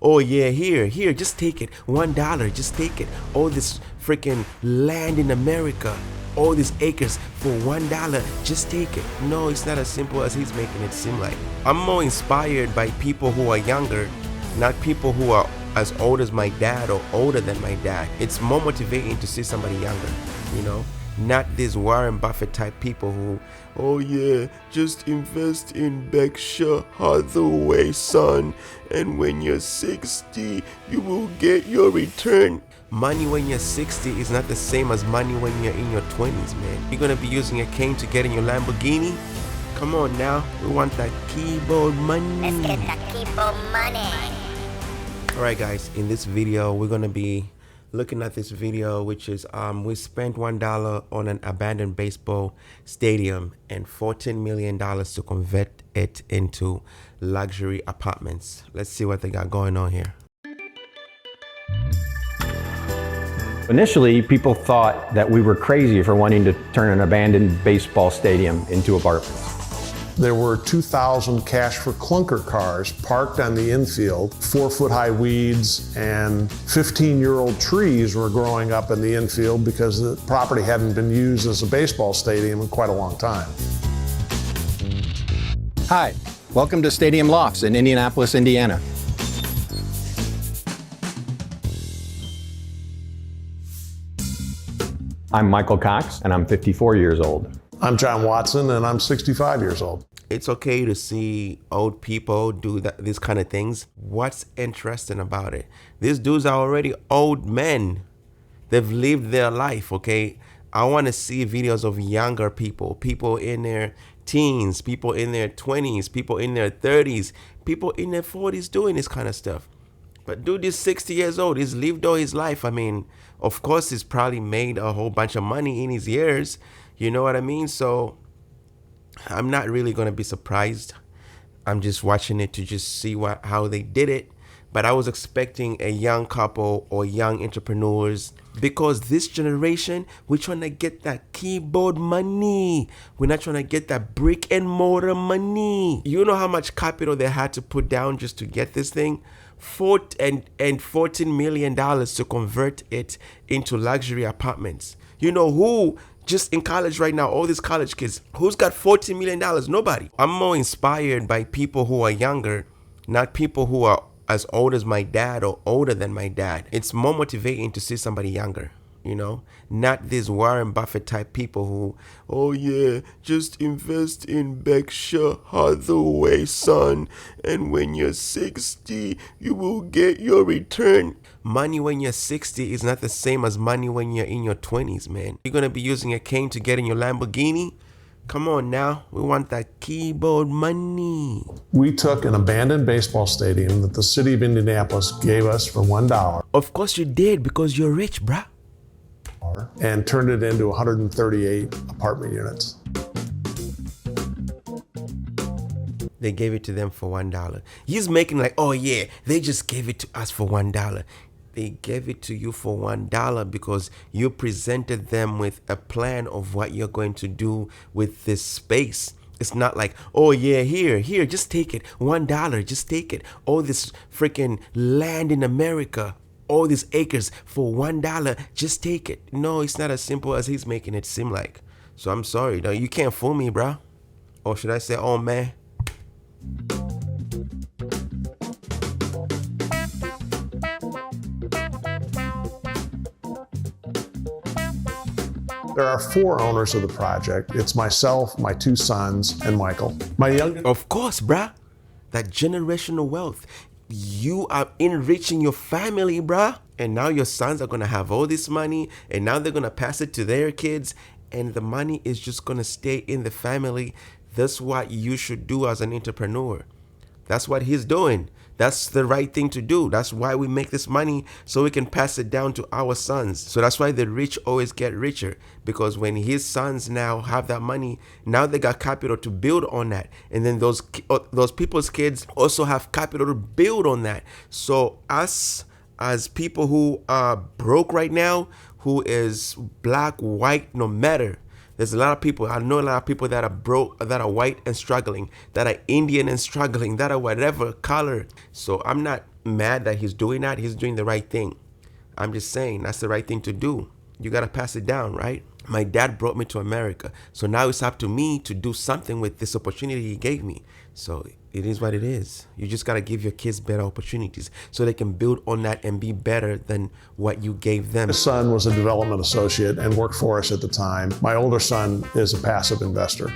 oh yeah, here, just take it. $1, just take it. All this freaking land in America, all these acres for $1, just take it. No, it's not as simple as he's making it seem like. I'm more inspired by people who are younger, not people who are as old as my dad or older than my dad. It's more motivating to see somebody younger, you know? Not these Warren Buffett type people who, oh yeah, just invest in Berkshire Hathaway, son, and when you're 60, you will get your return. Money when you're 60 is not the same as money when you're in your 20s, man. You're gonna be using a cane to get in your Lamborghini? Come on now, we want that keyboard money. Let's get that keyboard money. Alright guys, in this video, we're gonna be looking at this video, which is we spent $1 on an abandoned baseball stadium and $14 million to convert it into luxury apartments. Let's see what they got going on here. Initially, people thought that we were crazy for wanting to turn an abandoned baseball stadium into apartments. There were 2,000 cash for clunker cars parked on the infield, 4-foot-high weeds, and 15-year-old trees were growing up in the infield because the property hadn't been used as a baseball stadium in quite a long time. Hi, welcome to Stadium Lofts in Indianapolis, Indiana. I'm Michael Cox, and I'm 54 years old. I'm John Watson, and I'm 65 years old. It's okay to see old people do these kind of things. What's interesting about it? These dudes are already old men. They've lived their life, okay? I want to see videos of younger people, people in their teens, people in their 20s, people in their 30s, people in their 40s doing this kind of stuff. But dude is 60 years old. He's lived all his life. I mean, of course, he's probably made a whole bunch of money in his years. You know what I mean? So I'm not really going to be surprised. I'm just watching it to just see how they did it. But I was expecting a young couple or young entrepreneurs, because this generation, we're trying to get that keyboard money. We're not trying to get that brick and mortar money. You know how much capital they had to put down just to get this thing? $14 million to convert it into luxury apartments. You know who just in college right now, all these college kids, who's got $14 million? Nobody. I'm more inspired by people who are younger, not people who are as old as my dad or older than my dad. It's more motivating to see somebody younger, you know? Not these Warren Buffett type people who, oh yeah, just invest in Berkshire Hathaway, son, and when you're 60, you will get your return. Money when you're 60 is not the same as money when you're in your 20s, man. You're gonna be using a cane to get in your Lamborghini? Come on now, we want that keyboard money. We took an abandoned baseball stadium that the city of Indianapolis gave us for $1. Of course you did, because you're rich, bruh. And turned it into 138 apartment units. They gave it to them for $1. He's making like, oh yeah, they just gave it to us for $1. They gave it to you for $1 because you presented them with a plan of what you're going to do with this space. It's not like, oh yeah, here, just take it. $1, just take it. All this freaking land in America, all these acres for $1, just take it. No, it's not as simple as he's making it seem like. So I'm sorry, though. You can't fool me, bro. Or should I say, oh man? There are 4 owners of the project. It's myself, my 2 sons, and Michael. My youngest. Of course, bruh. That generational wealth. You are enriching your family, bruh. And now your sons are going to have all this money, and now they're going to pass it to their kids, and the money is just going to stay in the family. That's what you should do as an entrepreneur. That's what he's doing. That's the right thing to do. That's why we make this money, so we can pass it down to our sons. So that's why the rich always get richer, because when his sons now have that money, now they got capital to build on that. And then those people's kids also have capital to build on that. So us as people who are broke right now, who is black, white, no matter, there's a lot of people, I know a lot of people that are broke, that are white and struggling, that are Indian and struggling, that are whatever color. So I'm not mad that he's doing that. He's doing the right thing. I'm just saying that's the right thing to do. You got to pass it down, right? My dad brought me to America. So now it's up to me to do something with this opportunity he gave me. So it is what it is. You just got to give your kids better opportunities so they can build on that and be better than what you gave them. My son was a development associate and worked for us at the time. My older son is a passive investor.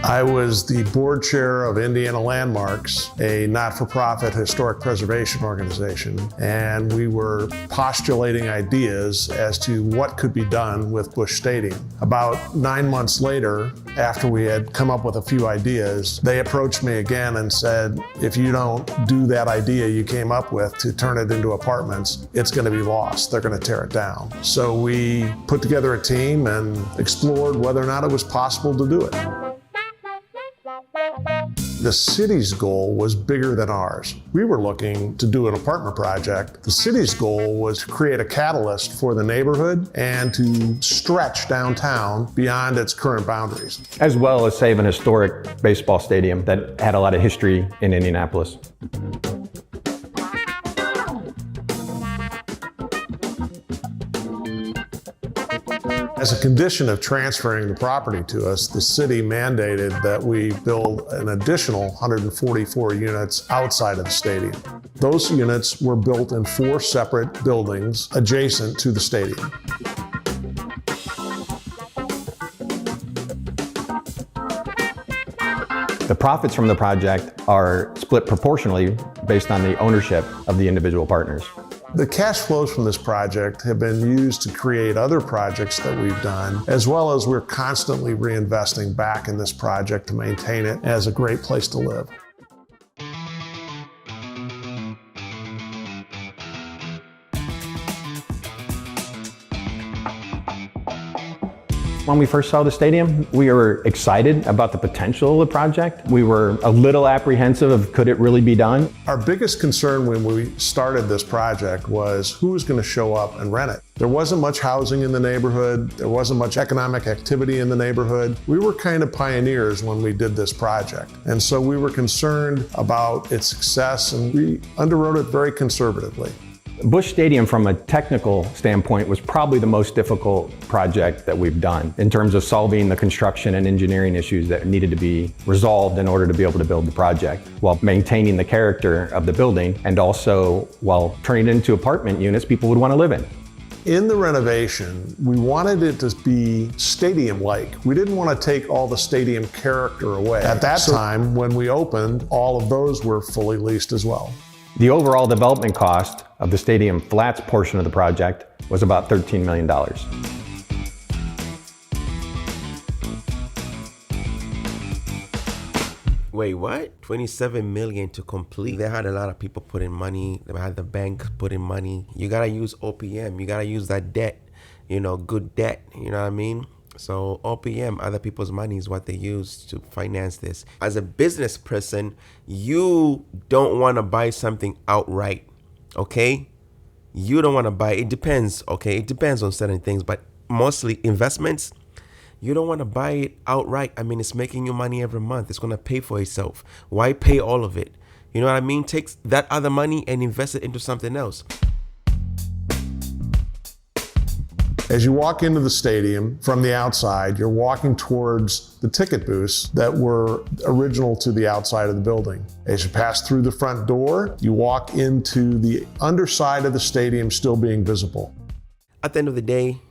I was the board chair of Indiana Landmarks, a not-for-profit historic preservation organization, and we were postulating ideas as to what could be done with Busch Stadium. About 9 months later, after we had come up with a few ideas, they approached me again and said, if you don't do that idea you came up with to turn it into apartments, it's going to be lost. They're going to tear it down. So we put together a team and explored whether or not it was possible to do it. The city's goal was bigger than ours. We were looking to do an apartment project. The city's goal was to create a catalyst for the neighborhood and to stretch downtown beyond its current boundaries. As well as save an historic baseball stadium that had a lot of history in Indianapolis. As a condition of transferring the property to us, the city mandated that we build an additional 144 units outside of the stadium. Those units were built in 4 separate buildings adjacent to the stadium. The profits from the project are split proportionally based on the ownership of the individual partners. The cash flows from this project have been used to create other projects that we've done, as well as we're constantly reinvesting back in this project to maintain it as a great place to live. When we first saw the stadium, we were excited about the potential of the project. We were a little apprehensive of could it really be done. Our biggest concern when we started this project was who was going to show up and rent it. There wasn't much housing in the neighborhood. There wasn't much economic activity in the neighborhood. We were kind of pioneers when we did this project. And so we were concerned about its success, and we underwrote it very conservatively. Busch Stadium, from a technical standpoint, was probably the most difficult project that we've done in terms of solving the construction and engineering issues that needed to be resolved in order to be able to build the project, while maintaining the character of the building and also while turning it into apartment units people would want to live in. In the renovation, we wanted it to be stadium-like. We didn't want to take all the stadium character away. At that time, when we opened, all of those were fully leased as well. The overall development cost of the stadium flats portion of the project was about $13 million. Wait, what? 27 million to complete. They had a lot of people put in money. They had the bank put in money. You gotta use OPM. You gotta use that debt, good debt. You know what I mean? So OPM, other people's money, is what they use to finance this. As a business person, you don't want to buy something outright, okay? You don't want to buy, it depends, okay? It depends on certain things, but mostly investments, you don't want to buy it outright. I mean, it's making you money every month. It's going to pay for itself. Why pay all of it? You know what I mean? Take that other money and invest it into something else. As you walk into the stadium from the outside, you're walking towards the ticket booths that were original to the outside of the building. As you pass through the front door, you walk into the underside of the stadium still being visible. At the end of the day,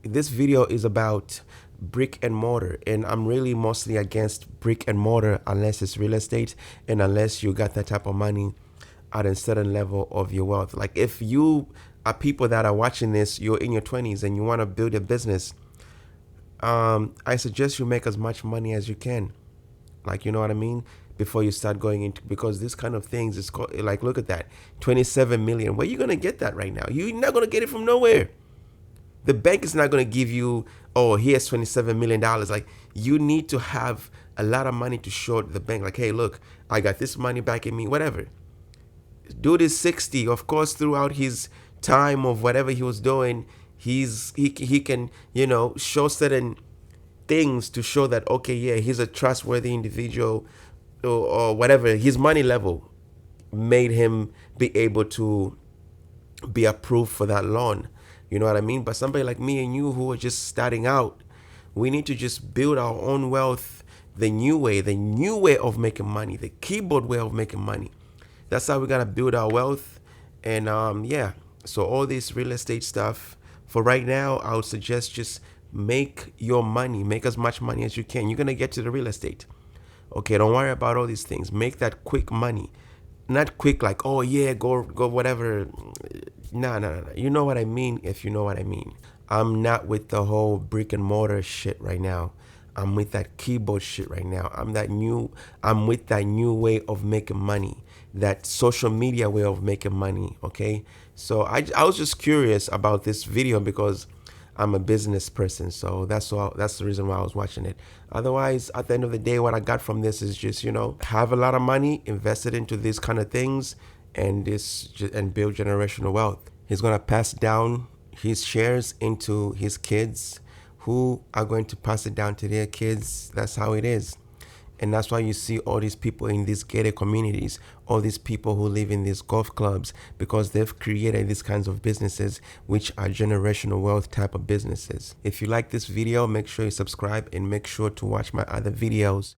this video is about brick and mortar, and I'm really mostly against brick and mortar unless it's real estate and unless you got that type of money at a certain level of your wealth. Like if you are people that are watching this, you're in your 20s and you want to build a business, I suggest you make as much money as you can. Like, you know what I mean? Before you start going into, because this kind of things is called, like, look at that, 27 million. Where are you going to get that right now? You're not going to get it from nowhere. The bank is not going to give you, oh, here's $27 million. Like, you need to have a lot of money to show the bank, like, hey, look, I got this money back in me, whatever. Dude is 60. Of course, throughout his time of whatever he was doing, he can, show certain things to show that, okay, yeah, he's a trustworthy individual or whatever, his money level. made him be able to be approved for that loan. You know what I mean? But somebody like me and you who are just starting out, we need to just build our own wealth the new way of making money, the keyboard way of making money. That's how we gotta build our wealth. And yeah, so all this real estate stuff, for right now, I would suggest just make your money, make as much money as you can. You're gonna get to the real estate. Okay, don't worry about all these things. Make that quick money. Not quick like, oh yeah, go whatever. No. You know what I mean if you know what I mean. I'm not with the whole brick and mortar shit right now. I'm with that keyboard shit right now. I'm with that new way of making money, that social media way of making money, okay? So I was just curious about this video because I'm a business person, so that's the reason why I was watching it. Otherwise, at the end of the day, what I got from this is just, have a lot of money, invest it into these kind of things, and build generational wealth. He's gonna pass down his shares into his kids, who are going to pass it down to their kids. That's how it is. And that's why you see all these people in these gated communities, all these people who live in these golf clubs, because they've created these kinds of businesses, which are generational wealth type of businesses. If you like this video, make sure you subscribe and make sure to watch my other videos.